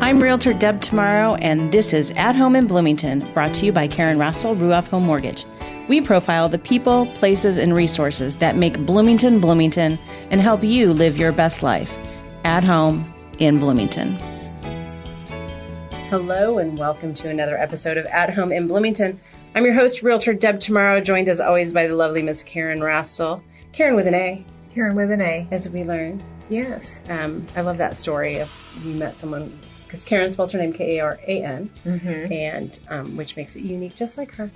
I'm Realtor Deb Tomorrow, and this is At Home in Bloomington, brought to you by Karen Rastel, Ruoff Home Mortgage. We profile the people, places, and resources that make Bloomington, Bloomington, and help you live your best life. At Home in Bloomington. Hello, and welcome to another episode of At Home in Bloomington. I'm your host, Realtor Deb Tomorrow, joined as always by the lovely Miss Karen Rastel. Karen with an A. Karen with an A. As we learned. Yes. I love that story of you met someone, because Karen spells her name Karan, and which makes it unique, just like her.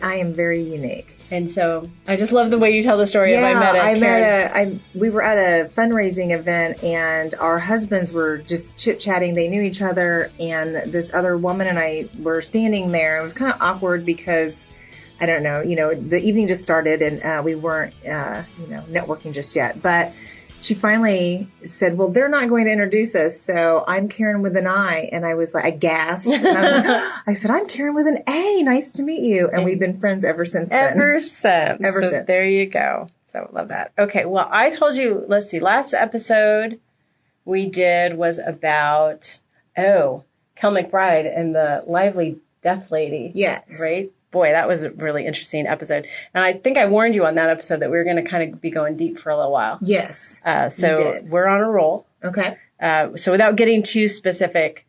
I am very unique. And so I just love the way you tell the story of we were at a fundraising event, and our husbands were just chit-chatting. They knew each other, and this other woman and I were standing there. It was kind of awkward because, I don't know, the evening just started, and we weren't, networking just yet. But she finally said, well, they're not going to introduce us, so I'm Karen with an I. And I was like, I gasped. And I was like, I said, I'm Karen with an A. Nice to meet you. And we've been friends ever since then. Ever since. There you go. So love that. Okay, well, I told you, let's see, last episode we did was about, Kel McBride and the lively deaf lady. Yes. Right? Boy, that was a really interesting episode. And I think I warned you on that episode that we were going to kind of be going deep for a little while. Yes. So we're on a roll. Okay. So without getting too specific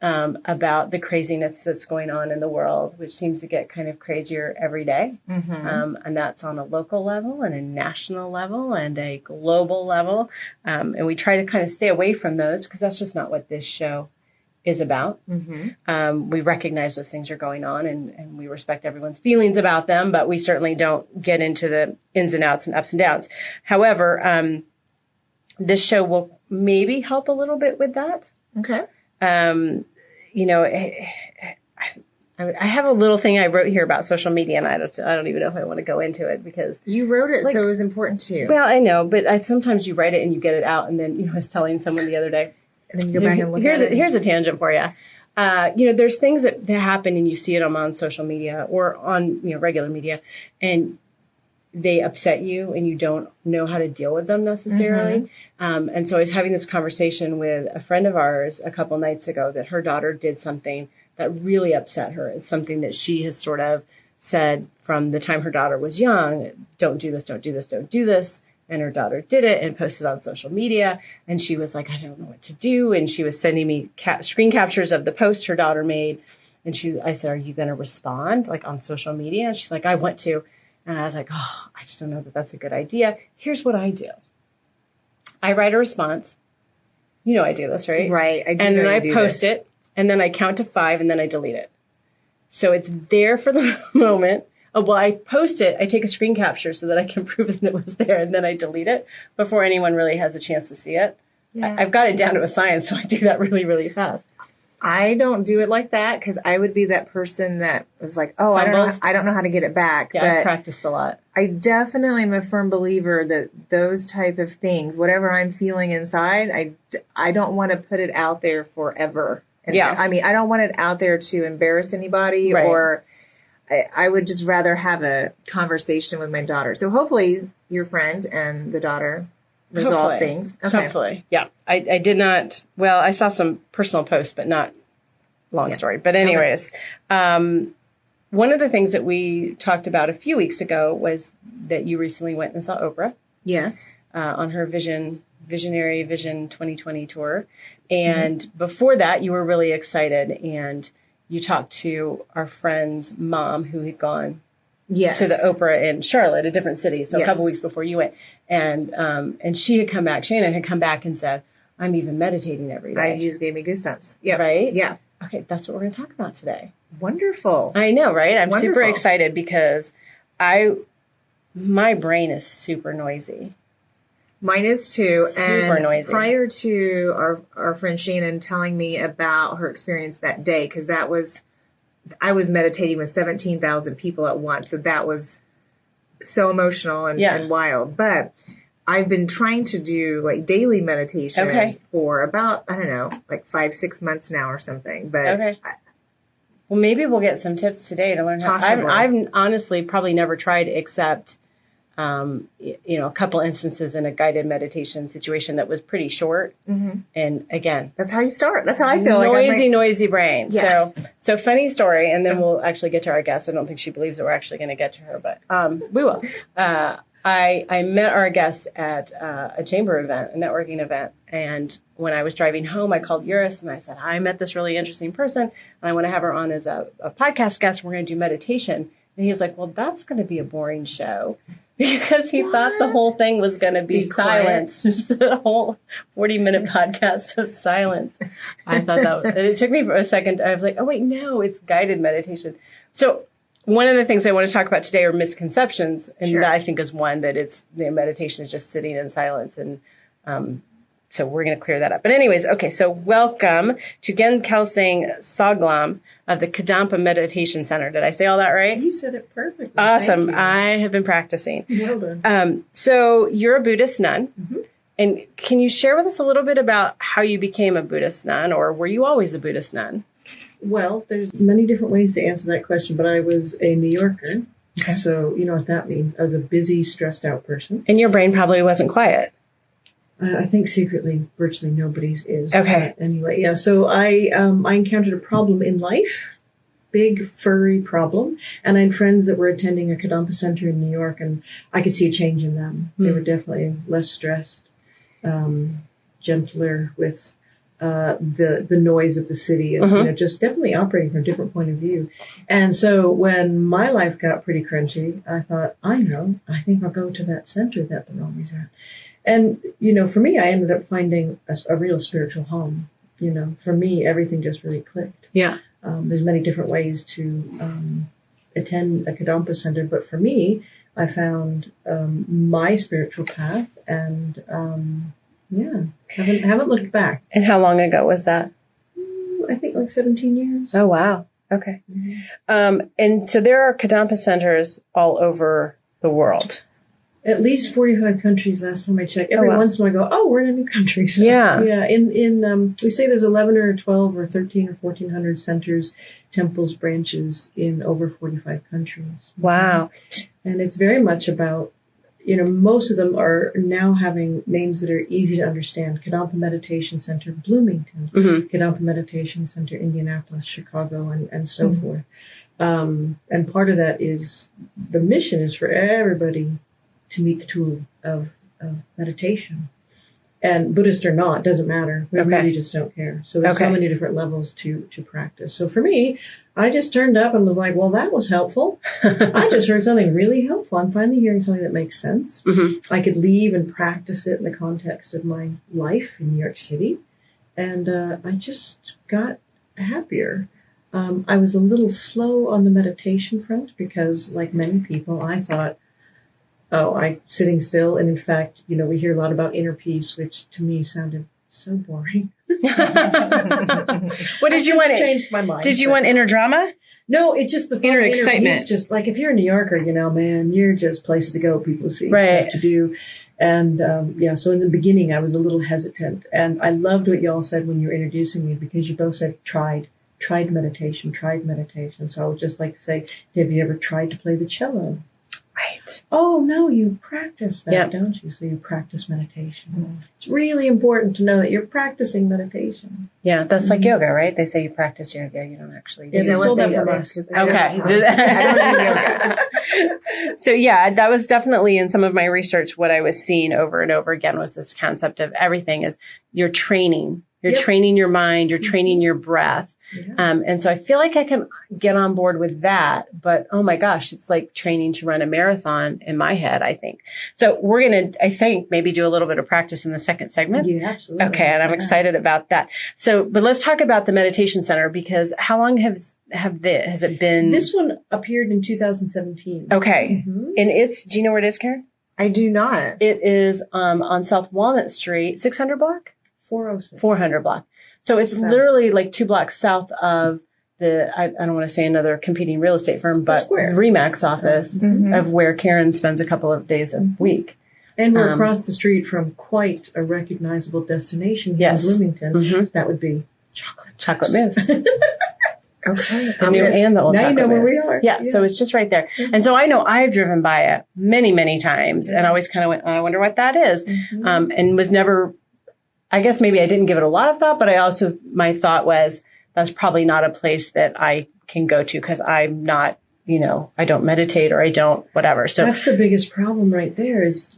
about the craziness that's going on in the world, which seems to get kind of crazier every day. Mm-hmm. And that's on a local level and a national level and a global level. And we try to kind of stay away from those because that's just not what this show is about. Mm-hmm. We recognize those things are going on and we respect everyone's feelings about them, but we certainly don't get into the ins and outs and ups and downs. However, this show will maybe help a little bit with that. Okay. I have a little thing I wrote here about social media, and I don't even know if I want to go into it because you wrote it, so it was important to you. Well, I know, but sometimes you write it and you get it out, and then I was telling someone the other day. And then you go back and look at it. Here's a tangent for you. There's things that happen and you see it on social media or on, regular media, and they upset you and you don't know how to deal with them necessarily. Mm-hmm. And so I was having this conversation with a friend of ours a couple nights ago that her daughter did something that really upset her. It's something that she has sort of said from the time her daughter was young, don't do this, don't do this, don't do this. And her daughter did it and posted on social media. And she was like, I don't know what to do. And she was sending me screen captures of the post her daughter made. And I said, are you going to respond on social media? And she's like, I want to. And I was like, I just don't know that that's a good idea. Here's what I do. I write a response. I do this, right? Right. I do. And then I post it. And then I count to 5 and then I delete it. So it's there for the moment. I post it, I take a screen capture so that I can prove that it was there, and then I delete it before anyone really has a chance to see it. Yeah. I've got it down to a science, so I do that really, really fast. I don't do it like that because I would be that person that was like, I don't know how to get it back. Yeah, but I've practiced a lot. I definitely am a firm believer that those type of things, whatever I'm feeling inside, I don't want to put it out there forever. And I mean, I don't want it out there to embarrass anybody or... I would just rather have a conversation with my daughter. So hopefully your friend and the daughter resolve things. Okay. Hopefully. Yeah. I did not, I saw some personal posts, but not long story. But anyways, one of the things that we talked about a few weeks ago was that you recently went and saw Oprah. Yes. On her Visionary Vision 2020 tour. And before that, you were really excited and you talked to our friend's mom who had gone to the Oprah in Charlotte, a different city. So a couple weeks before you went. And she had come back, Shannon had come back and said, I'm even meditating every day. You just gave me goosebumps. Yeah. Right? Yeah. Okay. That's what we're going to talk about today. Wonderful. I know, right? I'm super excited because my brain is super noisy. Mine is too. Super noisy. Prior to our friend Shannon telling me about her experience that day, because I was meditating with 17,000 people at once. So that was so emotional and wild. But I've been trying to do daily meditation for about, 5-6 months now or something. But well, maybe we'll get some tips today to learn how. I've honestly probably never tried except a couple instances in a guided meditation situation that was pretty short. Mm-hmm. And again, that's how you start. That's how I feel. Noisy brain. Yeah. So funny story. And then we'll actually get to our guest. I don't think she believes that we're actually going to get to her, but we will. I met our guest at a chamber event, a networking event. And when I was driving home, I called Eurus and I said, I met this really interesting person and I want to have her on as a podcast guest. We're going to do meditation. And he was like, well, that's going to be a boring show. Because he thought the whole thing was going to be silence, just a whole 40-minute podcast of silence. I thought it took me for a second. I was like, oh, wait, no, it's guided meditation. So one of the things I want to talk about today are misconceptions. And that I think is one that meditation is just sitting in silence. And so we're going to clear that up. But anyways, okay, so welcome to Kelsang Tsoglam of the Kadampa Meditation Center. Did I say all that right? You said it perfectly. Awesome. I have been practicing. Well done. So you're a Buddhist nun. Mm-hmm. And can you share with us a little bit about how you became a Buddhist nun, or were you always a Buddhist nun? Well, there's many different ways to answer that question, but I was a New Yorker. Okay. So you know what that means. I was a busy, stressed out person. And your brain probably wasn't quiet. I think secretly, virtually nobody's is. Okay. Anyway, yeah. So I encountered a problem in life, big furry problem, and I had friends that were attending a Kadampa Center in New York, and I could see a change in them. They were definitely less stressed, gentler with the noise of the city, and just definitely operating from a different point of view. And so when my life got pretty crunchy, I thought, I think I'll go to that center that they're always at. And, for me, I ended up finding a real spiritual home. For me, everything just really clicked. Yeah. There's many different ways to attend a Kadampa center, but for me, I found my spiritual path and, haven't looked back. And how long ago was that? I think like 17 years. Oh, wow. Okay. Mm-hmm. And so there are Kadampa centers all over the world. At least 45 countries last time I checked. Every once in a while I go, we're in a new country. So, yeah. We say there's 11 or 12 or 13 or 1,400 centers, temples, branches in over 45 countries. Wow. And it's very much about, most of them are now having names that are easy to understand. Kadampa Meditation Center, Bloomington. Mm-hmm. Kadampa Meditation Center, Indianapolis, Chicago, and so forth. And part of that is, the mission is for everybody to meet the tool of meditation. And Buddhist or not, doesn't matter. We really just don't care. So there's so many different levels to practice. So for me, I just turned up and was like, well, that was helpful. I just heard something really helpful. I'm finally hearing something that makes sense. Mm-hmm. I could leave and practice it in the context of my life in New York City. And I just got happier. I was a little slow on the meditation front because, like many people, I thought, I'm sitting still. And in fact, we hear a lot about inner peace, which to me sounded so boring. What did you want? Changed my mind. Did you want inner drama? No, it's just the inner excitement. Peace, just like if you're a New Yorker, man, you're just places to go, people to see, stuff to do. And so in the beginning, I was a little hesitant. And I loved what you all said when you were introducing me, because you both said tried meditation. So I would just like to say, have you ever tried to play the cello? Right. Oh, no, you practice that, don't you? So you practice meditation. Mm-hmm. It's really important to know that you're practicing meditation. Yeah, that's like yoga, right? They say you practice yoga. You don't actually do it. Is what they say? Okay. I don't do yoga. So that was definitely in some of my research, what I was seeing over and over again was this concept of everything is you're training. You're training your mind. You're training your breath. Yeah. And so I feel like I can get on board with that, but oh my gosh, it's like training to run a marathon in my head, I think. So we're going to, I think, maybe do a little bit of practice in the second segment. Yeah, absolutely. Okay. And I'm excited about that. So, but let's talk about the meditation center, because how long has it been? This one appeared in 2017. Okay. Mm-hmm. And do you know where it is, Karen? I do not. It is, on South Walnut Street, 600 block? 406. 400 block. So it's literally like 2 blocks south of I don't want to say another competing real estate firm, but RE/MAX office of where Karen spends a couple of days a week. And we're across the street from quite a recognizable destination here in Bloomington. Mm-hmm. That would be chocolate mousse. Okay. The new and the old now you know Taco where we Miss. are. Yeah, so it's just right there. And so I know I've driven by it many, many times and I always kind of went, I wonder what that is. And was never, I guess maybe I didn't give it a lot of thought, but I also, my thought was that's probably not a place that I can go to because I'm not, I don't meditate or I don't whatever. So that's the biggest problem right there is,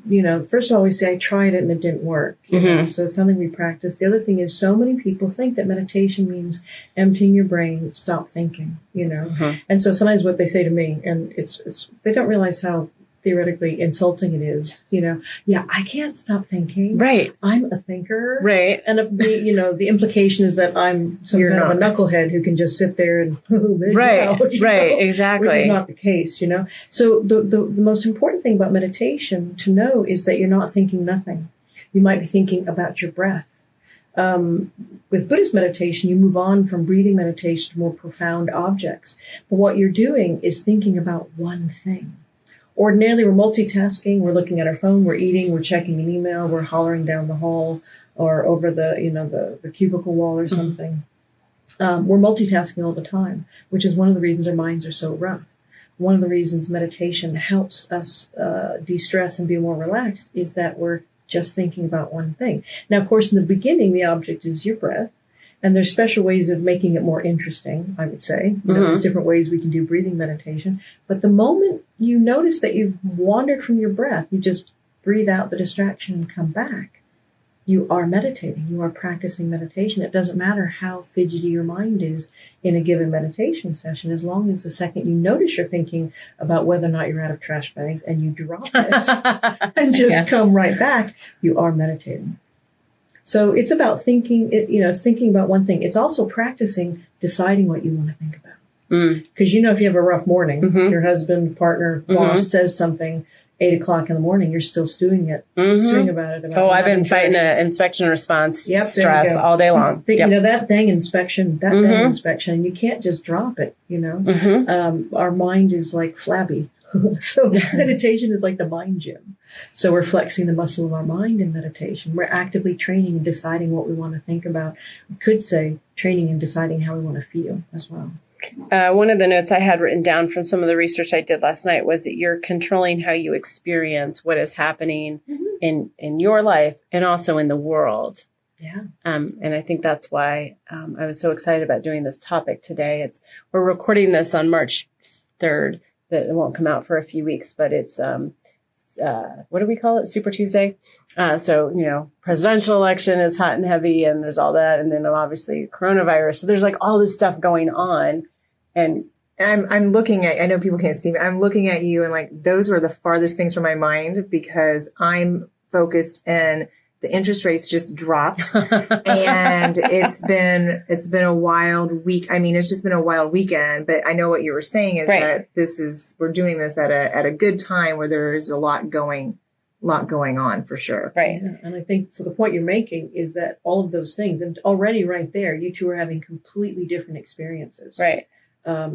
first of all, we say I tried it and it didn't work. So it's something we practice. The other thing is so many people think that meditation means emptying your brain, stop thinking, And so sometimes what they say to me, and it's they don't realize how theoretically insulting it is, I can't stop thinking. Right. I'm a thinker. Right. And the implication is that I'm some kind of a knucklehead who can just sit there and right. Exactly. Which is not the case, So the most important thing about meditation to know is that you're not thinking nothing. You might be thinking about your breath. With Buddhist meditation, you move on from breathing meditation to more profound objects. But what you're doing is thinking about one thing. Ordinarily, we're multitasking. We're looking at our phone. We're eating. We're checking an email. We're hollering down the hall or over the cubicle wall or something. We're multitasking all the time, which is one of the reasons our minds are so rough. One of the reasons meditation helps us de-stress and be more relaxed is that we're just thinking about one thing. Now, of course, in the beginning, the object is your breath. And there's special ways of making it more interesting, I would say. There's different ways we can do breathing meditation. But the moment you notice that you've wandered from your breath, you just breathe out the distraction and come back. You are meditating. You are practicing meditation. It doesn't matter how fidgety your mind is in a given meditation session, as long as the second you notice you're thinking about whether or not you're out of trash bags and you drop it and just come right back, you are meditating. So it's about thinking, it's thinking about one thing. It's also practicing deciding what you want to think about. Because if you have a rough morning, your husband, partner, boss says something 8 o'clock in the morning, you're still stewing about it. I've been fighting an inspection response stress all day long. That dang inspection, and you can't just drop it, Our mind is like flabby. So meditation is like the mind gym. So we're flexing the muscle of our mind in meditation. We're actively training and deciding what we want to think about. We could say training and deciding how we want to feel as well. One of the notes I had written down from some of the research I did last night was that you're controlling how you experience what is happening in your life and also in the world. Yeah. And I think that's why I was so excited about doing this topic today. We're recording this on March 3rd. That it won't come out for a few weeks, but it's, what do we call it? Super Tuesday. So, presidential election is hot and heavy and there's all that. And then obviously coronavirus. So there's like all this stuff going on. And I'm looking at, I know people can't see me. I'm looking at you and like, those were the farthest things from my mind because I'm focused in the interest rates just dropped and it's been a wild week. I mean, it's just been a wild weekend, but I know what you were saying is that we're doing this at a good time where there's a lot going on for sure. Right. Yeah. And I think, so the point you're making is that all of those things, and already right there, you two are having completely different experiences. Right.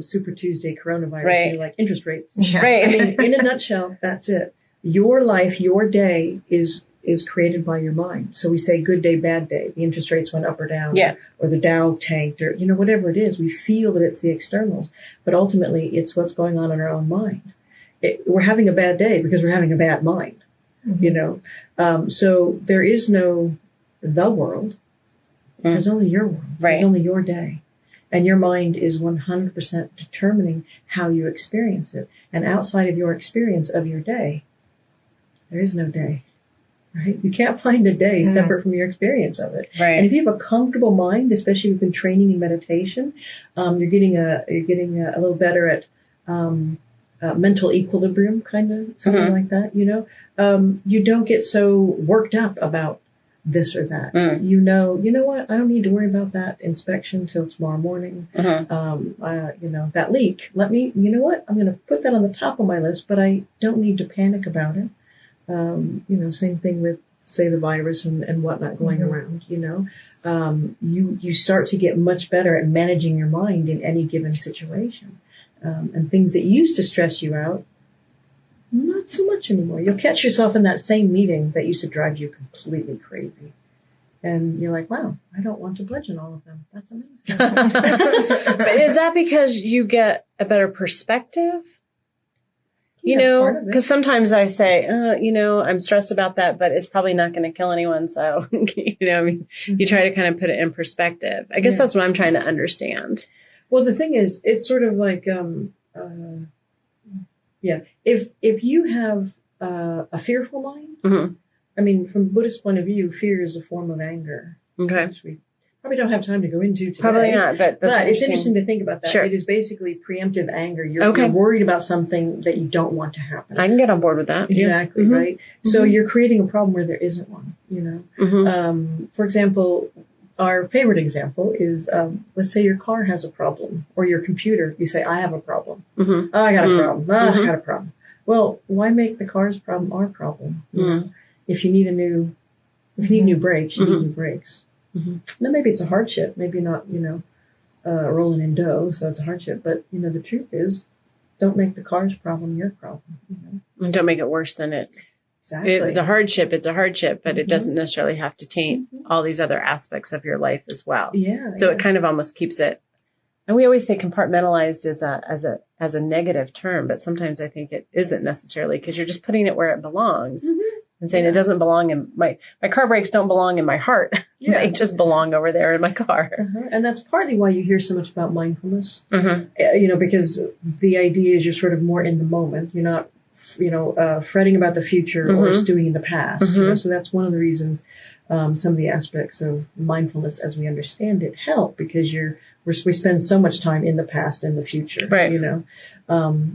Super Tuesday, coronavirus, right. You're like interest rates. Yeah. Right. I mean, in a nutshell, that's it. Your life, your day is created by your mind. So we say good day, bad day. The interest rates went up or down, or the Dow tanked, or whatever it is. We feel that it's the externals, but ultimately it's what's going on in our own mind. We're having a bad day because we're having a bad mind. So there is no the world. There's only your world. Right. There's only your day. And your mind is 100% determining how you experience it. And outside of your experience of your day, there is no day. Right? You can't find a day separate from your experience of it. Right. And if you have a comfortable mind, especially if you've been training in meditation, you're getting a little better at mental equilibrium, kind of something like that. You don't get so worked up about this or that. You know what? I don't need to worry about that inspection till tomorrow morning. That leak. Let me. You know what? I'm going to put that on the top of my list, but I don't need to panic about it. Same thing with, say, the virus and whatnot going around, you start to get much better at managing your mind in any given situation. And things that used to stress you out, not so much anymore. You'll catch yourself in that same meeting that used to drive you completely crazy. And you're like, wow, I don't want to bludgeon all of them. That's amazing. But is that because you get a better perspective? You know, because sometimes I say, I'm stressed about that, but it's probably not going to kill anyone. So, you try to kind of put it in perspective. I guess that's what I'm trying to understand. Well, the thing is, it's sort of like, if you have a fearful mind, Mm-hmm. I mean, from a Buddhist point of view, fear is a form of anger. Okay. Which we probably don't have time to go into today. Probably not, but it's interesting to think about that. Sure. It is basically preemptive anger. You're worried about something that you don't want to happen. I can get on board with that. Exactly, Mm-hmm. right? So you're creating a problem where there isn't one, Mm-hmm. For example, our favorite example is, let's say your car has a problem, or your computer. You say, I have a problem. Mm-hmm. Oh, I got a problem. Oh, Mm-hmm. I got a problem. Well, why make the car's problem our problem? Mm-hmm. If you need new brakes, you need new brakes. Mm-hmm. Now, maybe it's a hardship. Maybe not, rolling in dough, so it's a hardship. But, the truth is, don't make the car's problem your problem. And don't make it worse than it. Exactly. If it's a hardship, but it doesn't necessarily have to taint all these other aspects of your life as well. Yeah. So it kind of almost keeps it. And we always say compartmentalized as a negative term, but sometimes I think it isn't necessarily, because you're just putting it where it belongs. Mm-hmm. And saying it doesn't belong in my car brakes don't belong in my heart. Yeah. They just belong over there in my car. Uh-huh. And that's partly why you hear so much about mindfulness. Mm-hmm. Because the idea is you're sort of more in the moment. You're not, fretting about the future mm-hmm. or stewing in the past. Mm-hmm. So that's one of the reasons some of the aspects of mindfulness as we understand it help, because we spend so much time in the past and the future. Right.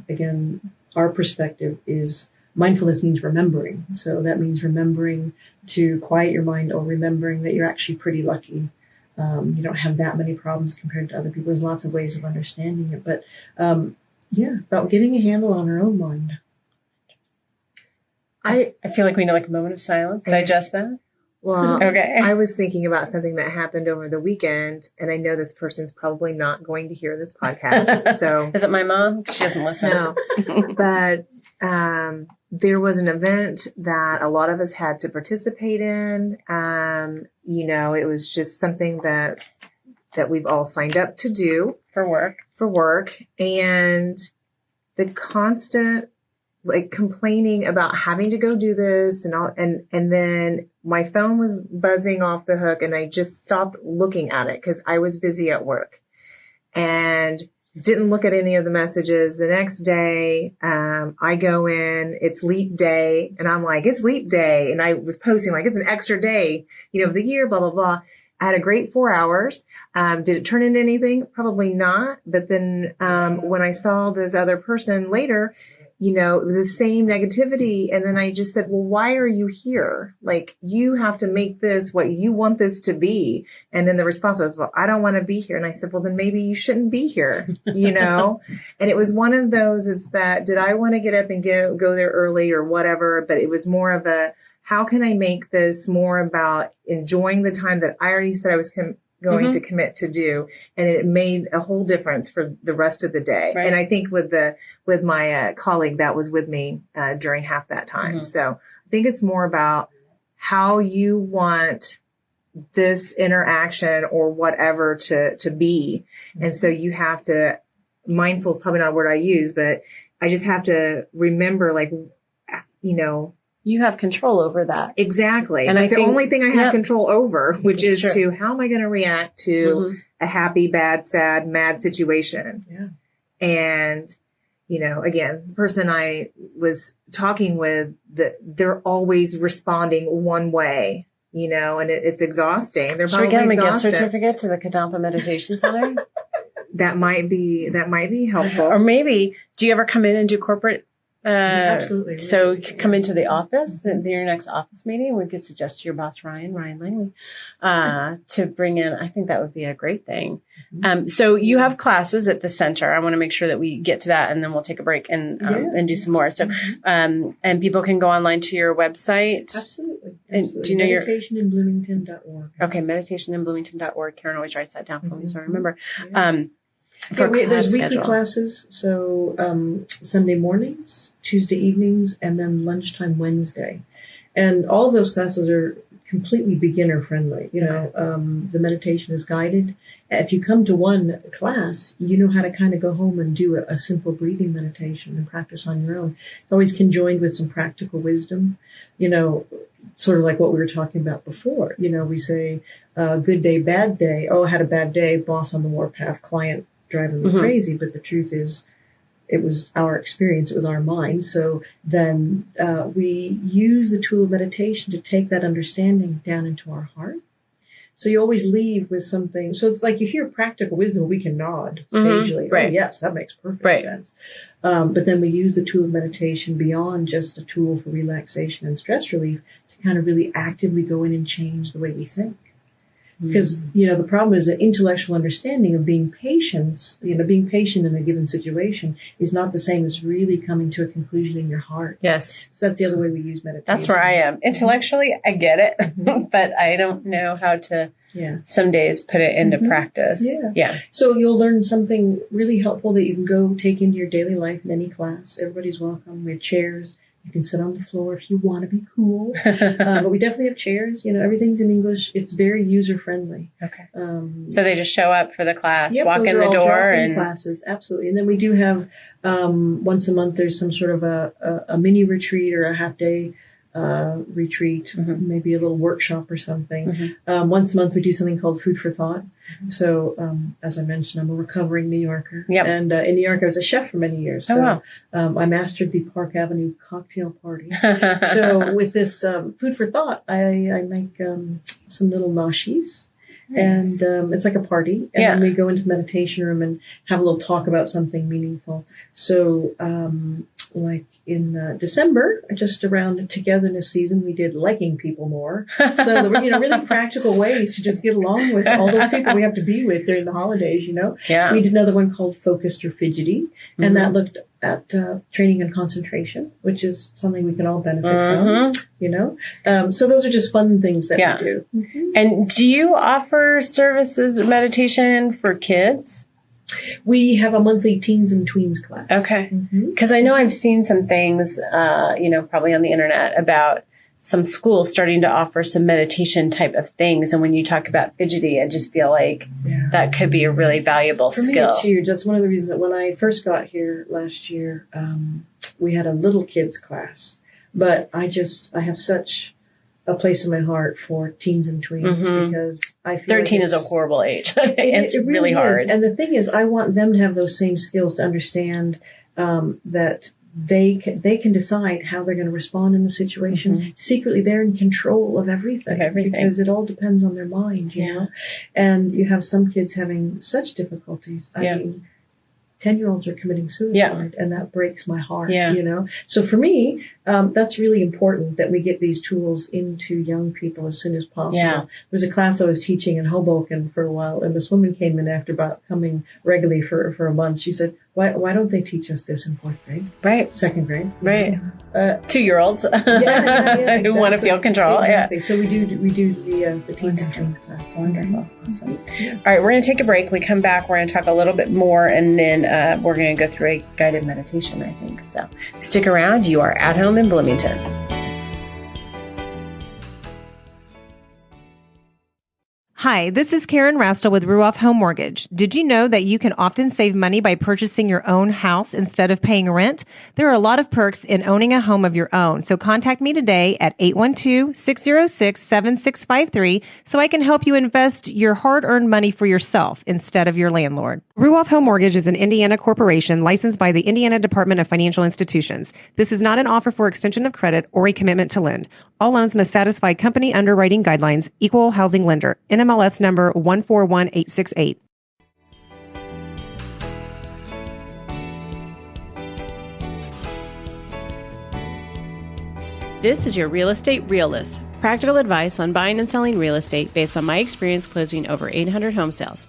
Again, our perspective is mindfulness means remembering. So that means remembering to quiet your mind, or remembering that you're actually pretty lucky. You don't have that many problems compared to other people. There's lots of ways of understanding it. But, about getting a handle on our own mind. I feel like we need a moment of silence. Digest that. Well, okay. I was thinking about something that happened over the weekend, and I know this person's probably not going to hear this podcast. So is it my mom? She doesn't listen. No, but there was an event that a lot of us had to participate in. It was just something that we've all signed up to do for work, and the constant complaining about having to go do this and then my phone was buzzing off the hook, and I just stopped looking at it because I was busy at work and didn't look at any of the messages. The next day, I go in, it's leap day, and I'm like, it's leap day. And I was posting it's an extra day, of the year, blah, blah, blah. I had a great 4 hours. Did it turn into anything? Probably not. But then, when I saw this other person later, it was the same negativity. And then I just said, well, why are you here? You have to make this what you want this to be. And then the response was, well, I don't want to be here. And I said, well, then maybe you shouldn't be here, And it was one of those, did I want to get up and go there early or whatever? But it was more of how can I make this more about enjoying the time that I already said I was going to commit to do, and it made a whole difference for the rest of the day. Right. And I think with my colleague that was with me during half that time. Mm-hmm. So I think it's more about how you want this interaction or whatever to be. Mm-hmm. And so you have to, mindful is probably not a word I use, but I just have to remember, you have control over that. Exactly. And that's the only thing I have control over, which is to how am I going to react to a happy, bad, sad, mad situation? Yeah. And, again, the person I was talking with, they're always responding one way, and it's exhausting. They're probably exhausted. Should we get them a gift certificate to the Kadampa Meditation Center? That might be helpful. Or maybe, do you ever come in and do corporate? Absolutely. So you could come into the office at your next office meeting. We could suggest to your boss, Ryan Langley, to bring in. I think that would be a great thing. So you have classes at the center. I want to make sure that we get to that, and then we'll take a break and do some more. So, and people can go online to your website. Absolutely. And do you know meditationinbloomington.org. Okay, meditationinbloomington.org. Karen always writes that down for me, so I remember. Yeah. There's weekly classes, so Sunday mornings, Tuesday evenings, and then lunchtime Wednesday. And all of those classes are completely beginner friendly. The meditation is guided. If you come to one class, you know how to kind of go home and do a simple breathing meditation and practice on your own. It's always conjoined with some practical wisdom, sort of like what we were talking about before. We say, good day, bad day. Oh, I had a bad day, boss on the warpath, client driving me crazy. But the truth is, it was our experience. It was our mind. So then we use the tool of meditation to take that understanding down into our heart. So you always leave with something. So it's like you hear practical wisdom, we can nod sagely. Right. Oh, yes, that makes perfect sense. But then we use the tool of meditation beyond just a tool for relaxation and stress relief to kind of really actively go in and change the way we think. Because, the problem is that intellectual understanding of being patient in a given situation is not the same as really coming to a conclusion in your heart. Yes. So that's the other way we use meditation. That's where I am. Intellectually, I get it, but I don't know how to some days put it into practice. Yeah. So you'll learn something really helpful that you can go take into your daily life in any class. Everybody's welcome. We have chairs. You can sit on the floor if you want to be cool. But we definitely have chairs. Everything's in English. It's very user-friendly. Okay. So they just show up for the class, walk in the door. Drop-in classes, absolutely. And then we do have, once a month, there's some sort of a mini retreat or a half-day retreat, maybe a little workshop or something. Once a month, we do something called Food for Thought. So, as I mentioned, I'm a recovering New Yorker. Yep. And in New York, I was a chef for many years. So I mastered the Park Avenue cocktail party. So with this Food for Thought, I make some little nashis. Nice. And it's like a party. And then we go into the meditation room and have a little talk about something meaningful. So like in December, just around togetherness season, we did liking people more. So there were, really practical ways to just get along with all those people we have to be with during the holidays, Yeah. We did another one called Focused or Fidgety, and that looked at training and concentration, which is something we can all benefit from, So those are just fun things that we do. And do you offer services or meditation for kids? We have a monthly teens and tweens class. Okay. Because I know I've seen some things, probably on the internet about some schools starting to offer some meditation type of things. And when you talk about fidgety, I just feel like that could be a really valuable skill. For me, it's huge. That's one of the reasons that when I first got here last year, we had a little kids class. But I have such a place in my heart for teens and tweens because I feel 13 is a horrible age. It's it really hard. And the thing is, I want them to have those same skills to understand that they can decide how they're going to respond in the situation. Secretly, they're in control of everything because it all depends on their mind, you know. And you have some kids having such difficulties. I mean, 10-year-olds are committing suicide, and that breaks my heart, So for me, that's really important that we get these tools into young people as soon as possible. There was a class I was teaching in Hoboken for a while, and this woman came in after about coming regularly for a month. She said, why don't they teach us this in 4th grade? Right. 2nd grade. Right. 2-year-olds exactly. who want to feel control. Exactly. So we do the teens and tweens class. Wonderful. Awesome. All right, we're going to take a break. We come back, we're going to talk a little bit more, and then we're going to go through a guided meditation, I think. So stick around. You are at home in Bloomington. Hi, this is Karen Rastel with Ruoff Home Mortgage. Did you know that you can often save money by purchasing your own house instead of paying rent? There are a lot of perks in owning a home of your own. So contact me today at 812-606-7653 so I can help you invest your hard-earned money for yourself instead of your landlord. Ruoff Home Mortgage is an Indiana corporation licensed by the Indiana Department of Financial Institutions. This is not an offer for extension of credit or a commitment to lend. All loans must satisfy company underwriting guidelines, equal housing lender, NMLS number 141868. This is your Real Estate Realist. Practical advice on buying and selling real estate based on my experience closing over 800 home sales.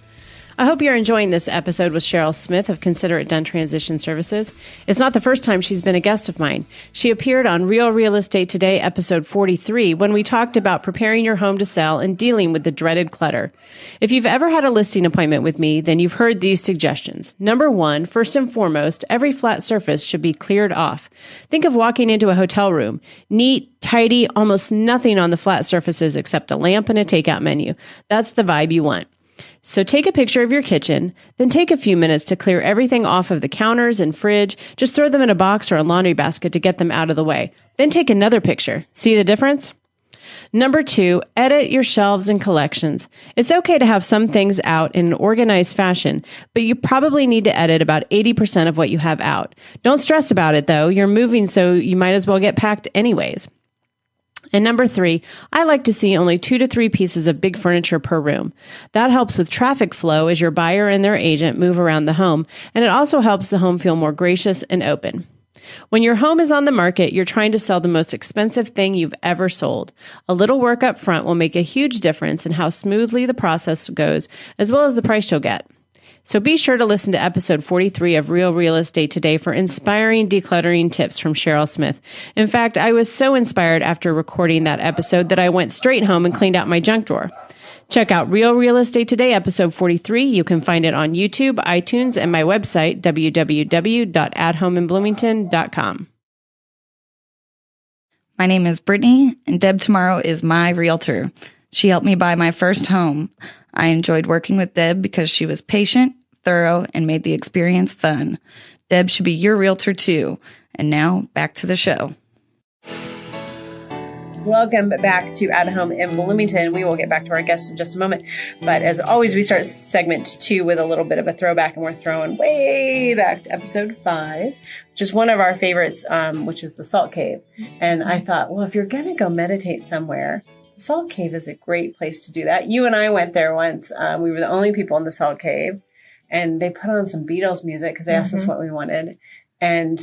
I hope you're enjoying this episode with Cheryl Smith of Consider It Done Transition Services. It's not the first time she's been a guest of mine. She appeared on Real Estate Today, episode 43, when we talked about preparing your home to sell and dealing with the dreaded clutter. If you've ever had a listing appointment with me, then you've heard these suggestions. Number one, first and foremost, every flat surface should be cleared off. Think of walking into a hotel room. Neat, tidy, almost nothing on the flat surfaces except a lamp and a takeout menu. That's the vibe you want. So take a picture of your kitchen, then take a few minutes to clear everything off of the counters and fridge. Just throw them in a box or a laundry basket to get them out of the way. Then take another picture. See the difference? Number two, edit your shelves and collections. It's okay to have some things out in an organized fashion, but you probably need to edit about 80% of what you have out. Don't stress about it though. You're moving, so you might as well get packed anyways. And number three, I like to see only 2 to 3 pieces of big furniture per room. That helps with traffic flow as your buyer and their agent move around the home, and it also helps the home feel more gracious and open. When your home is on the market, you're trying to sell the most expensive thing you've ever sold. A little work up front will make a huge difference in how smoothly the process goes, as well as the price you'll get. So be sure to listen to episode 43 of Real Estate Today for inspiring decluttering tips from Cheryl Smith. In fact, I was so inspired after recording that episode that I went straight home and cleaned out my junk drawer. Check out Real Estate Today, episode 43. You can find it on YouTube, iTunes, and my website, www.athomeinbloomington.com. My name is Brittany, and Deb Tomorrow is my realtor. She helped me buy my first home. I enjoyed working with Deb because she was patient, thorough, and made the experience fun. Deb should be your realtor too. And now back to the show. Welcome back to At Home in Bloomington. We will get back to our guests in just a moment. But as always, we start segment 2 with a little bit of a throwback, and we're throwing way back to episode 5, which is one of our favorites, which is the Salt Cave. And I thought, well, if you're going to go meditate somewhere, the Salt Cave is a great place to do that. You and I went there once. We were the only people in the Salt Cave, and they put on some Beatles music because they asked us what we wanted. And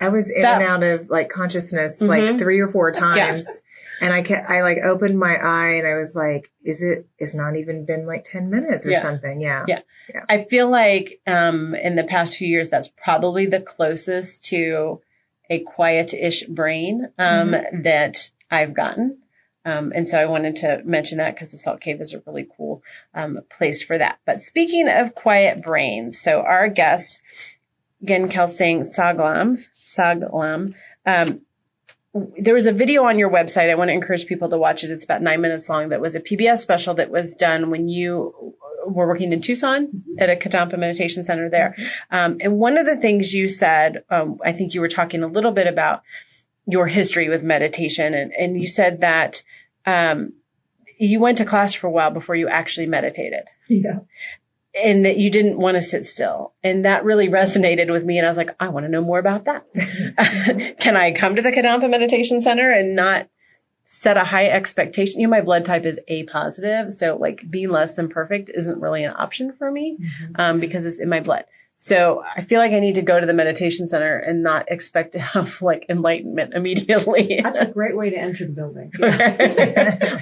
I was in and out of like consciousness like 3 or 4 times. Yeah. And I like opened my eye and I was like, it's not even been like 10 minutes or something. Yeah. I feel like, in the past few years, that's probably the closest to a quiet-ish brain, that I've gotten. And so I wanted to mention that because the Salt Cave is a really cool, place for that. But speaking of quiet brains, so our guest, again, Kelsang Tsoglam, there was a video on your website. I want to encourage people to watch it. It's about 9 minutes long. That was a PBS special that was done when you were working in Tucson at a Kadampa Meditation Center there. And one of the things you said, I think you were talking a little bit about your history with meditation. And you said that you went to class for a while before you actually meditated. Yeah. And that you didn't want to sit still. And that really resonated with me. And I was like, I want to know more about that. Can I come to the Kadampa Meditation Center and not set a high expectation? You know, my blood type is A positive. So like being less than perfect isn't really an option for me, because it's in my blood. So I feel like I need to go to the meditation center and not expect to have like enlightenment immediately. That's a great way to enter the building.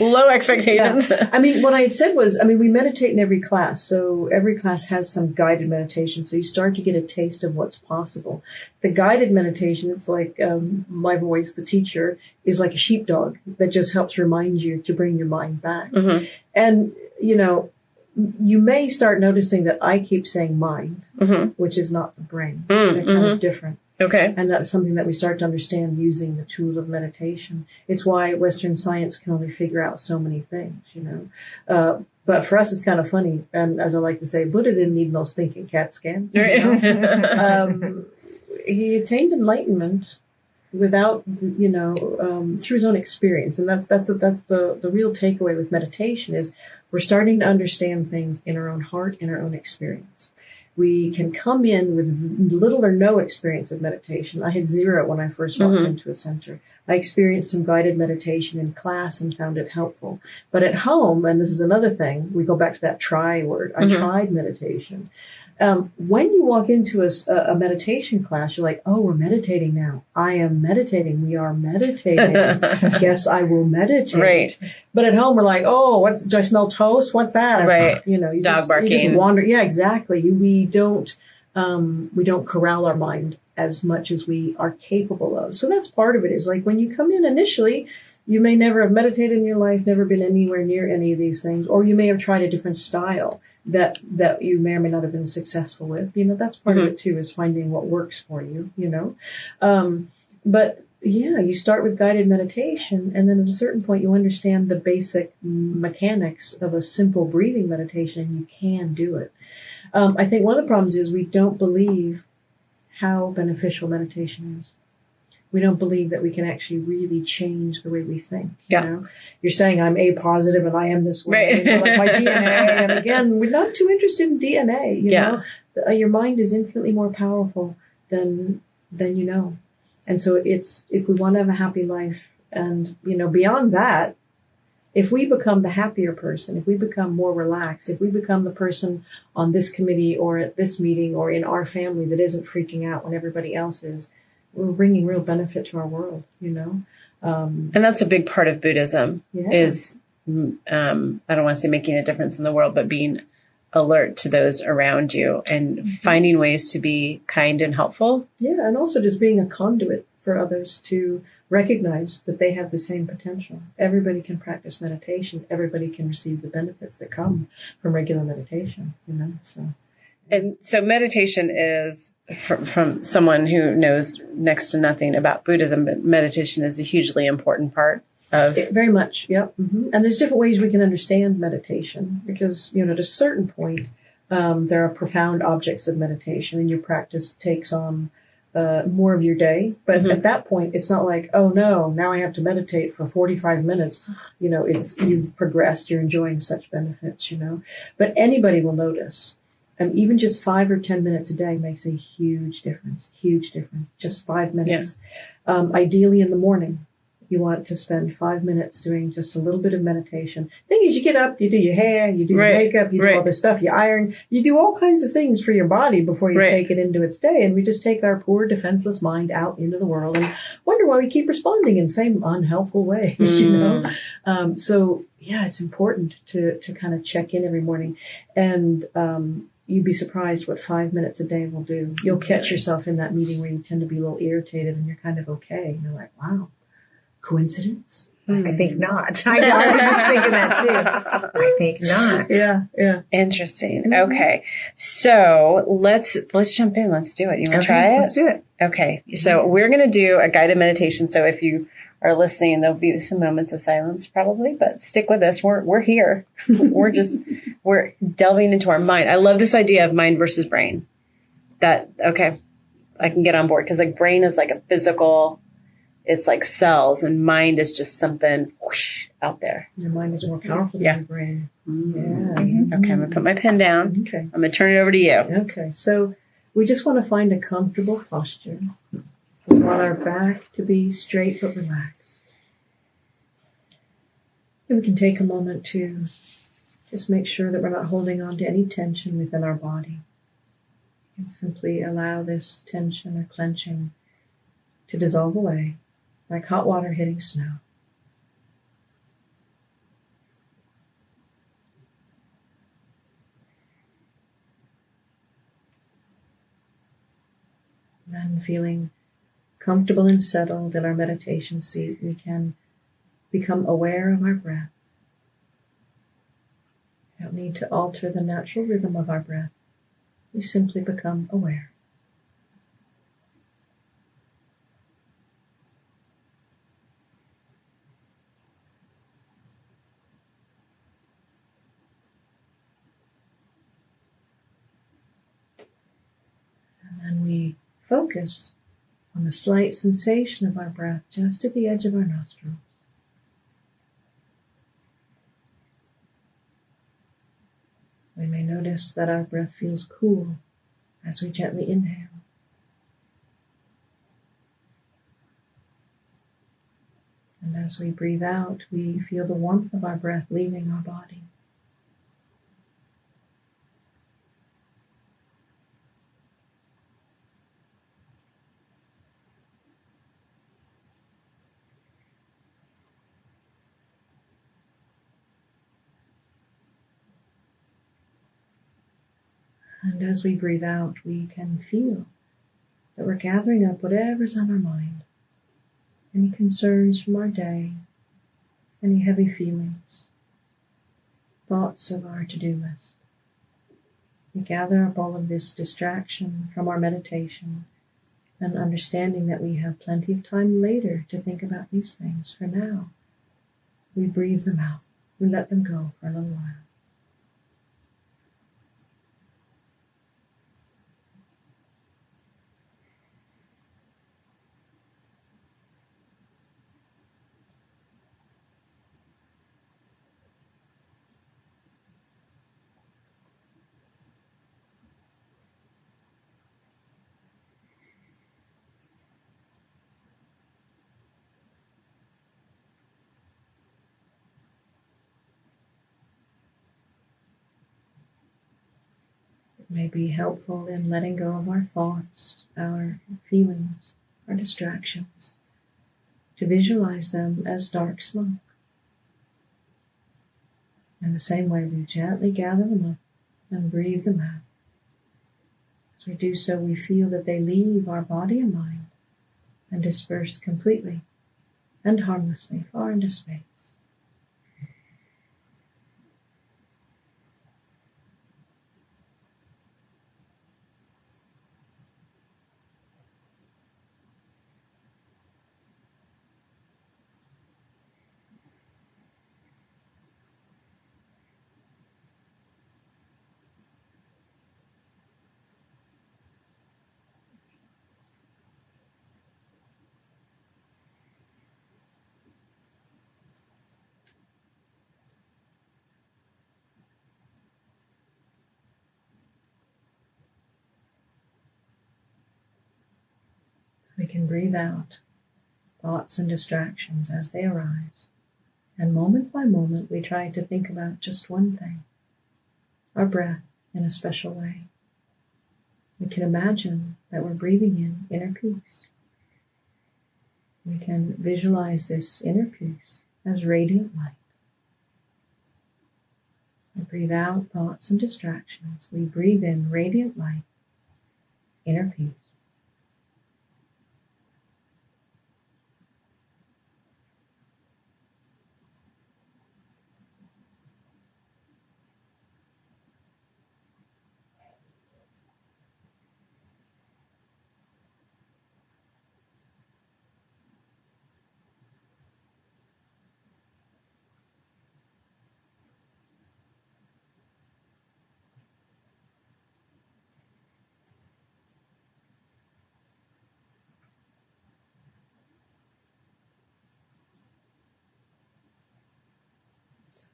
Low expectations. Yeah. I mean, what I had said was, we meditate in every class. So every class has some guided meditation. So you start to get a taste of what's possible. The guided meditation, it's like my voice, the teacher, is like a sheepdog that just helps remind you to bring your mind back. And, you may start noticing that I keep saying mind, which is not the brain. They're kind of different. Okay. And that's something that we start to understand using the tool of meditation. It's why Western science can only figure out so many things, But for us, it's kind of funny. And as I like to say, Buddha didn't need those thinking CAT scans. He attained enlightenment without, through his own experience. And that's the real takeaway with meditation is we're starting to understand things in our own heart, in our own experience. We can come in with little or no experience of meditation. I had 0 when I first walked into a center. I experienced some guided meditation in class and found it helpful. But at home, and this is another thing, we go back to that try word. I tried meditation. When you walk into a meditation class, you're like, oh, we're meditating now. I am meditating. We are meditating. Yes, I will meditate. Right. But at home, we're like, oh, do I smell toast? What's that? Right. You Dog barking. You just wander. Yeah, exactly. We don't corral our mind as much as we are capable of. So that's part of it, is like when you come in initially, you may never have meditated in your life, never been anywhere near any of these things, or you may have tried a different style that you may or may not have been successful with. That's part of it too, is finding what works for you, But yeah, you start with guided meditation, and then at a certain point you understand the basic mechanics of a simple breathing meditation, and you can do it. I think one of the problems is we don't believe how beneficial meditation is. We don't believe that we can actually really change the way we think. You're saying I'm A positive and I am this way. Right. Like my DNA. And again, we're not too interested in DNA. You know, your mind is infinitely more powerful than you know. And so if we want to have a happy life, and beyond that, if we become the happier person, if we become more relaxed, if we become the person on this committee or at this meeting or in our family that isn't freaking out when everybody else is, we're bringing real benefit to our world, And that's a big part of Buddhism is, I don't want to say making a difference in the world, but being alert to those around you and finding ways to be kind and helpful. Yeah. And also just being a conduit for others to recognize that they have the same potential. Everybody can practice meditation. Everybody can receive the benefits that come from regular meditation, so. And so meditation is, from someone who knows next to nothing about Buddhism, but meditation is a hugely important part of it. Very much, yep. And there's different ways we can understand meditation, because, at a certain point, there are profound objects of meditation, and your practice takes on more of your day. But at that point, it's not like, oh no, now I have to meditate for 45 minutes. You've progressed, you're enjoying such benefits, But anybody will notice. Even just 5 or 10 minutes a day makes a huge difference. Just 5 minutes. Ideally in the morning, you want to spend 5 minutes doing just a little bit of meditation. Thing is, you get up, you do your hair, you do your makeup, you do all this stuff, you iron, you do all kinds of things for your body before you take it into its day. And we just take our poor defenseless mind out into the world and wonder why we keep responding in same unhelpful ways, So yeah, it's important to kind of check in every morning. And, you'd be surprised what 5 minutes a day will do. You'll catch yourself in that meeting where you tend to be a little irritated and you're kind of okay. You're like, wow, coincidence? I think not. I was just thinking that too. I think not. Yeah. Interesting. Okay. So let's jump in. Let's do it. You want to try it? Let's do it. Okay. So we're going to do a guided meditation. So if you are listening, there'll be some moments of silence probably, but stick with us. We're here. We're delving into our mind. I love this idea of mind versus brain. I can get on board, because like brain is like a physical, it's like cells, and mind is just something whoosh, out there. Your mind is more powerful than your brain. Yeah. Okay. I'm going to put my pen down. Okay. I'm going to turn it over to you. Okay. So we just want to find a comfortable posture. We want our back to be straight but relaxed. And we can take a moment to just make sure that we're not holding on to any tension within our body. And simply allow this tension or clenching to dissolve away like hot water hitting snow. Then feeling comfortable and settled in our meditation seat, we can become aware of our breath. We don't need to alter the natural rhythm of our breath. We simply become aware. And then we focus on the slight sensation of our breath just at the edge of our nostrils. We may notice that our breath feels cool as we gently inhale. As we breathe out, we feel the warmth of our breath leaving our body. And as we breathe out, we can feel that we're gathering up whatever's on our mind. Any concerns from our day, any heavy feelings, thoughts of our to-do list. We gather up all of this distraction from our meditation and understanding that we have plenty of time later to think about these things. For now, we breathe them out. We let them go for a little while. May be helpful in letting go of our thoughts, our feelings, our distractions, to visualize them as dark smoke. In the same way, we gently gather them up and breathe them out. As we do so, we feel that they leave our body and mind and disperse completely and harmlessly far into space. We can breathe out thoughts and distractions as they arise. And moment by moment, we try to think about just one thing, our breath in a special way. We can imagine that we're breathing in inner peace. We can visualize this inner peace as radiant light. We breathe out thoughts and distractions. We breathe in radiant light, inner peace.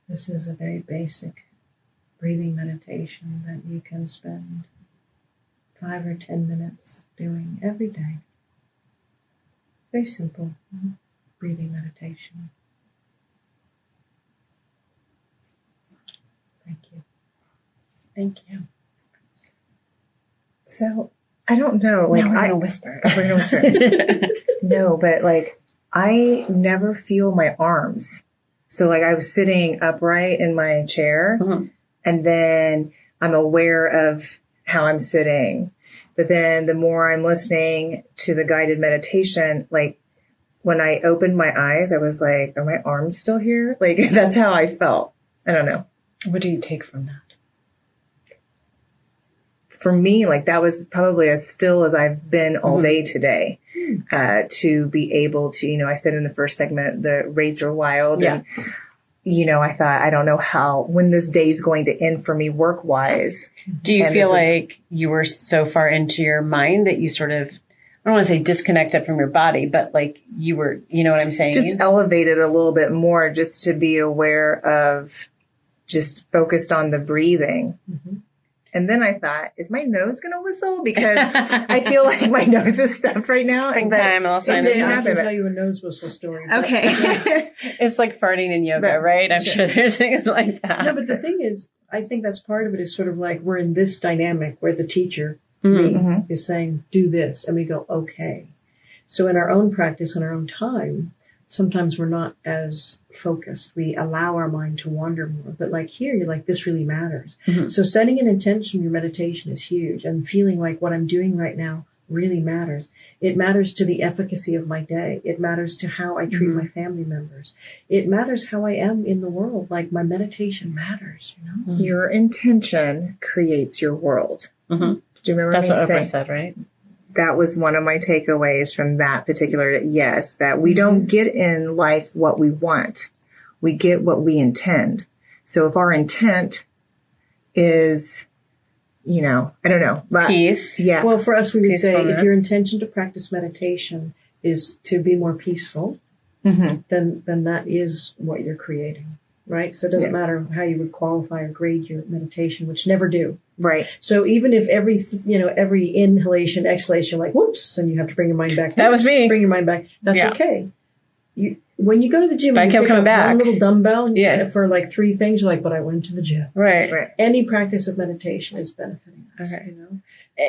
This is a very basic breathing meditation that you can spend 5 or 10 minutes doing every day. Very simple breathing meditation. Thank you. Thank you. So, I don't know. Like, Now we're going to whisper. We're going to whisper. No, but like, I never feel my arms. So like I was sitting upright in my chair and then I'm aware of how I'm sitting. But then the more I'm listening to the guided meditation, like when I opened my eyes, I was like, are my arms still here? Like that's how I felt. I don't know. What do you take from that? For me, like that was probably as still as I've been all day today. To be able to, you know, I said in the first segment, the rates are wild. Yeah. And, you know, I thought, I don't know when this day's going to end for me work-wise. Do you feel like you were so far into your mind that you sort of, I don't want to say disconnected from your body, but like you were, you know what I'm saying? Just elevated a little bit more just to be aware of, just focused on the breathing. And then I thought, is my nose going to whistle? Because I feel like my nose is stuffed right now. Springtime, I'll sign didn't up. I happen. can tell you a nose whistle story. but- Okay. It's like farting in yoga, right? I'm sure there's things like that. No, but the thing is, I think that's part of it is sort of like we're in this dynamic where the teacher Mhm. is saying, do this. And we go, okay. So in our own practice, in our own time, sometimes we're not as focused. We allow our mind to wander more. But like here, you're like, this really matters. Mhm. So setting an intention in your meditation is huge. And feeling like what I'm doing right now really matters. It matters to the efficacy of my day. It matters to how I treat my family members. It matters how I am in the world. Like my meditation matters, you know? Your intention creates your world. Mhm. Do you remember That's me what Oprah saying? said, right? That was one of my takeaways from that particular, yes, that we don't get in life what we want. We get what we intend. So if our intent is, you know, I don't know, but Peace. yeah, Well, for us, we would say if Peacefulness. your intention to practice meditation is to be more peaceful, Mhm. then that is what you're creating, right? So it doesn't matter how you would qualify or grade your meditation, which never do. right. So even if every inhalation, exhalation, like whoops, and you have to bring your mind back. That was whoops, me. Bring your mind back. That's Yeah. okay. When you go to the gym, But I and you kept pick coming up back. one little dumbbell Yeah. for like 3 things, you're like, but I went to the gym. Right. Right. Any practice of meditation is benefiting us. Okay. You know?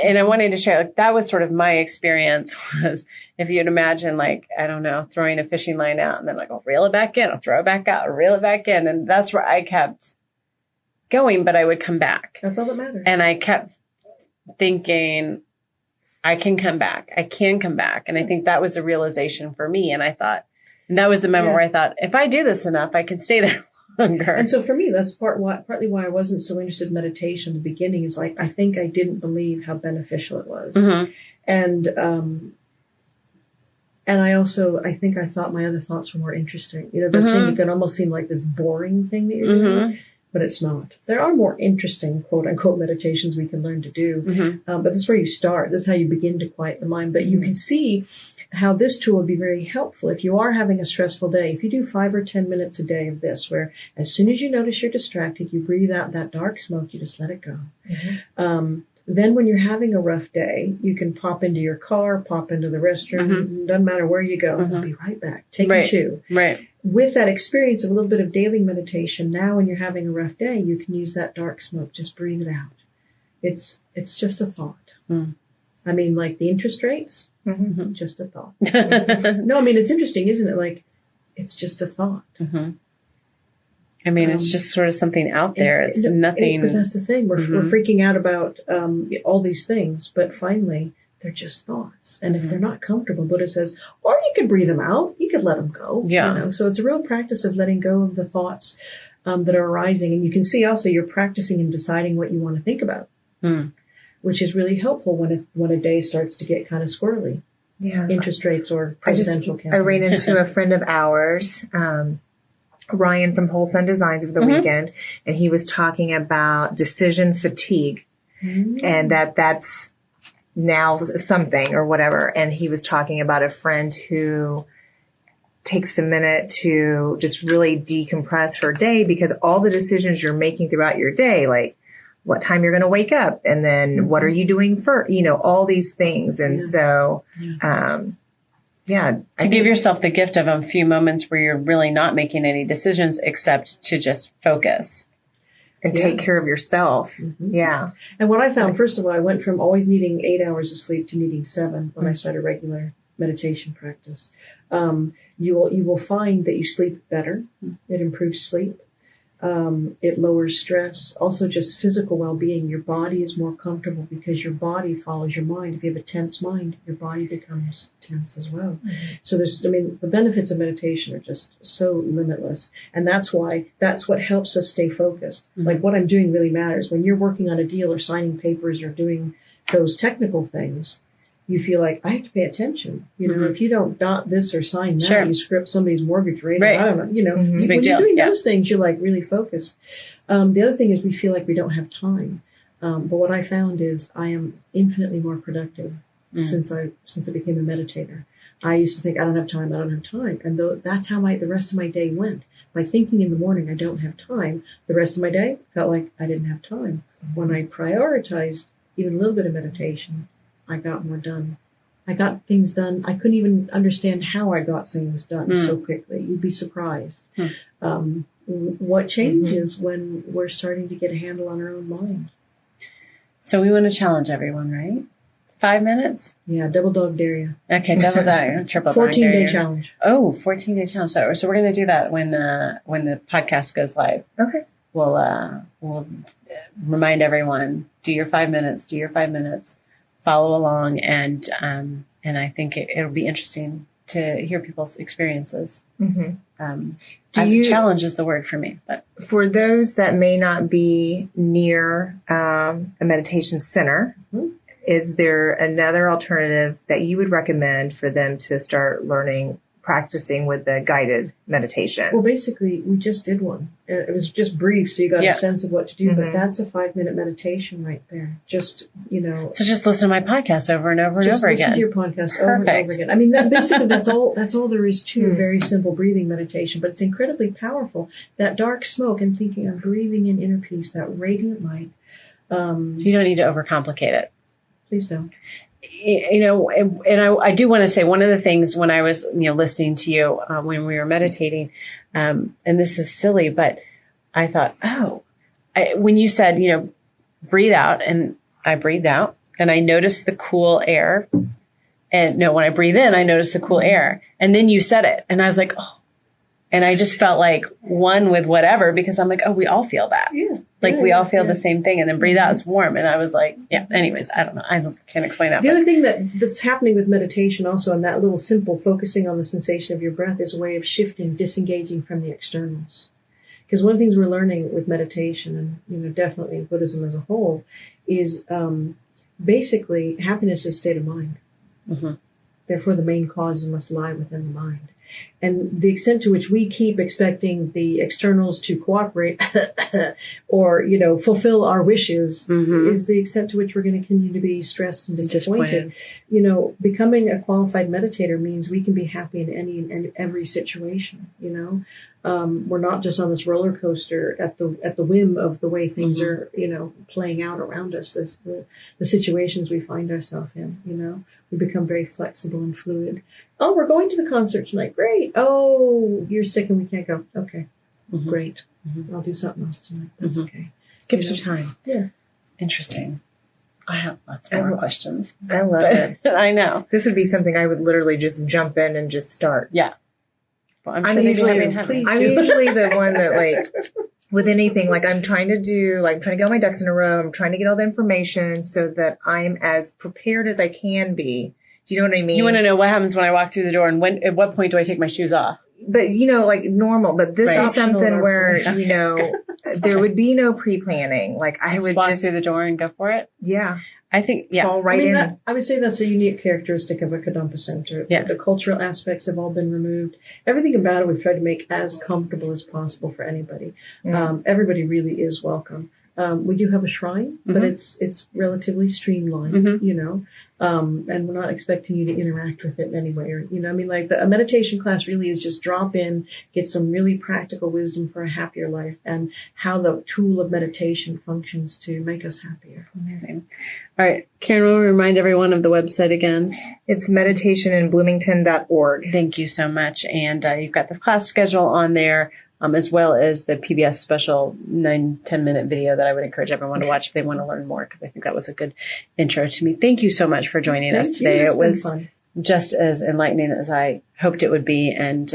And I wanted to share, like, that was sort of my experience was if you'd imagine, like, I don't know, throwing a fishing line out and then like, I'll reel it back in, I'll throw it back out, I'll reel it back in. And that's where I kept going, but I would come back. That's all that matters. And I kept thinking, I can come back. I can come back. And I think that was a realization for me. And I thought, and that was the moment Yeah. where I thought, if I do this enough, I can stay there longer. And so for me, that's partly why I wasn't so interested in meditation in the beginning. Is like I think I didn't believe how beneficial it was, Mhm. and I think I thought my other thoughts were more interesting. You know, this thing it could almost seem like this boring thing that you're doing, but it's not. There are more interesting quote unquote meditations we can learn to do, but this is where you start. This is how you begin to quiet the mind. But you can see how this tool would be very helpful if you are having a stressful day. If you do 5 or 10 minutes a day of this, where as soon as you notice you're distracted, you breathe out that dark smoke, you just let it go. Then when you're having a rough day, you can pop into your car, pop into the restroom, doesn't matter where you go, I'll be right back. Take Right. 2. Right. With that experience of a little bit of daily meditation, now when you're having a rough day, you can use that dark smoke, just breathe it out. It's just a thought. I mean, like the interest rates, just a thought. No, I mean, it's interesting, isn't it? Like, it's just a thought. I mean, it's just sort of something out there. It's nothing. But that's the thing. We're freaking out about all these things, but finally, they're just thoughts. And if they're not comfortable, Buddha says, or you could breathe them out. You could let them go. Yeah. You know? So it's a real practice of letting go of the thoughts that are arising. And you can see also you're practicing and deciding what you want to think about, which is really helpful when a day starts to get kind of squirrely. Yeah. Interest rates or presidential I ran campaigns. into a friend of ours, Ryan from Whole Sun Designs over the weekend, and he was talking about decision fatigue and that's now something or whatever. And he was talking about a friend who takes a minute to just really decompress her day because all the decisions you're making throughout your day, like what time you're going to wake up and then what are you doing first, all these things. And so, To give yourself the gift of a few moments where you're really not making any decisions except to just focus. and take care of yourself. Yeah. And what I found, first of all, I went from always needing 8 hours of sleep to needing 7 when I started regular meditation practice. You will find that you sleep better. It improves sleep. It lowers stress. Also, just physical well-being. Your body is more comfortable because your body follows your mind. If you have a tense mind, your body becomes tense as well. So the benefits of meditation are just so limitless. And that's what helps us stay focused. Like what I'm doing really matters. When you're working on a deal or signing papers or doing those technical things, you feel like I have to pay attention. If you don't dot this or sign that, you script somebody's mortgage rate. Right. I don't know. It's a big When you're deal. doing those things, you're like really focused. The other thing is we feel like we don't have time. But what I found is I am infinitely more productive since I became a meditator. I used to think I don't have time. And that's how the rest of my day went. my thinking in the morning, I don't have time. The rest of my day felt like I didn't have time. When I prioritized even a little bit of meditation, I got more done. I got things done. I couldn't even understand how I got things done so quickly. You'd be surprised. What changes when we're starting to get a handle on our own mind. So we want to challenge everyone, right? 5 minutes? Yeah, double dog dare you. Okay, double dog, triple dog 14-day challenge. Oh, 14-day challenge. So we're going to do that when the podcast goes live. Okay. We'll remind everyone, do your 5 minutes, follow along, and I think it'll be interesting to hear people's experiences. Challenge is the word for me. But for those that may not be near a meditation center, is there another alternative that you would recommend for them to start practicing with the guided meditation? Well, basically, we just did one. It was just brief, so you got a sense of what to do. But that's a 5-minute meditation right there. Just, So just listen to my podcast over and over and over again. Just listen to your podcast over and over again. I mean, basically, that's all there is to a very simple breathing meditation. But it's incredibly powerful. That dark smoke and thinking, I'm breathing in inner peace, that radiant light. You don't need to overcomplicate it. Please don't. And I do want to say one of the things when I was, listening to you when we were meditating, and this is silly, but I thought, when you said, breathe out, and I breathed out, and I noticed the cool air. And no, when I breathe in, I noticed the cool air. And then you said it, and I was like, oh. And I just felt like one with whatever, because I'm like, oh, we all feel that. Yeah. Like we all feel the same thing, and then breathe out, it's warm. And I was like, anyways, I don't know. I can't explain that. The other thing that's happening with meditation also, and that little simple focusing on the sensation of your breath, is a way of shifting, disengaging from the externals. Because one of the things we're learning with meditation, and definitely Buddhism as a whole, is basically happiness is state of mind. Therefore, the main causes must lie within the mind. And the extent to which we keep expecting the externals to cooperate or, fulfill our wishes is the extent to which we're going to continue to be stressed and disappointed. Becoming a qualified meditator means we can be happy in any and every situation, We're not just on this roller coaster at the whim of the way things are, playing out around us, the situations we find ourselves in, We become very flexible and fluid. Oh, we're going to the concert tonight. Great. Oh, you're sick and we can't go. Okay. Great. I'll do something else tonight. That's okay. Give it time. Yeah. Interesting. I have lots more questions. I love it. I know. This would be something I would literally just jump in and just start. Yeah. Well, I'm usually the one that with anything, I'm trying to get all my ducks in a row. I'm trying to get all the information so that I'm as prepared as I can be. Do you know what I mean? You want to know what happens when I walk through the door, and at what point do I take my shoes off? But, normal. But this is something where, there would be no pre-planning. I would walk through the door and go for it. Yeah. I think, fall right in. I would say that's a unique characteristic of a Kadampa Center. Yeah. The cultural aspects have all been removed. Everything about it we've tried to make as comfortable as possible for anybody. Everybody really is welcome. We do have a shrine, but it's relatively streamlined, and we're not expecting you to interact with it in any way. A meditation class really is just drop in, get some really practical wisdom for a happier life and how the tool of meditation functions to make us happier. Amazing. All right, Karen, we'll remind everyone of the website again. It's meditationinbloomington.org. Thank you so much. And you've got the class schedule on there. As well as the PBS special 9-10 minute video that I would encourage everyone to watch if they want to learn more, because I think that was a good intro to me. Thank you so much for joining us today. It was just as enlightening as I hoped it would be. And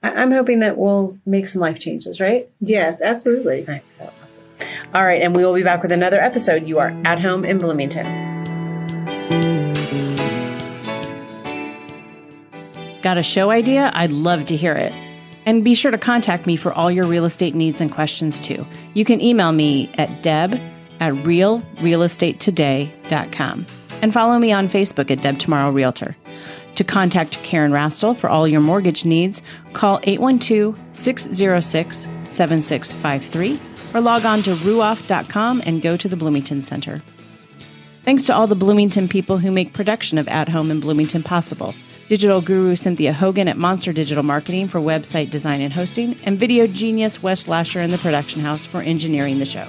I'm hoping that we'll make some life changes, right? Yes, absolutely. All right. And we will be back with another episode. You are at home in Bloomington. Got a show idea? I'd love to hear it. And be sure to contact me for all your real estate needs and questions, too. You can email me at deb@realrealestatetoday.com and follow me on Facebook at Deb Tomorrow Realtor. To contact Karen Rastel for all your mortgage needs, call 812-606-7653 or log on to ruoff.com and go to the Bloomington Center. Thanks to all the Bloomington people who make production of At Home in Bloomington possible. digital guru Cynthia Hogan at Monster Digital Marketing for website design and hosting, and video genius Wes Lasher in the production house for engineering the show.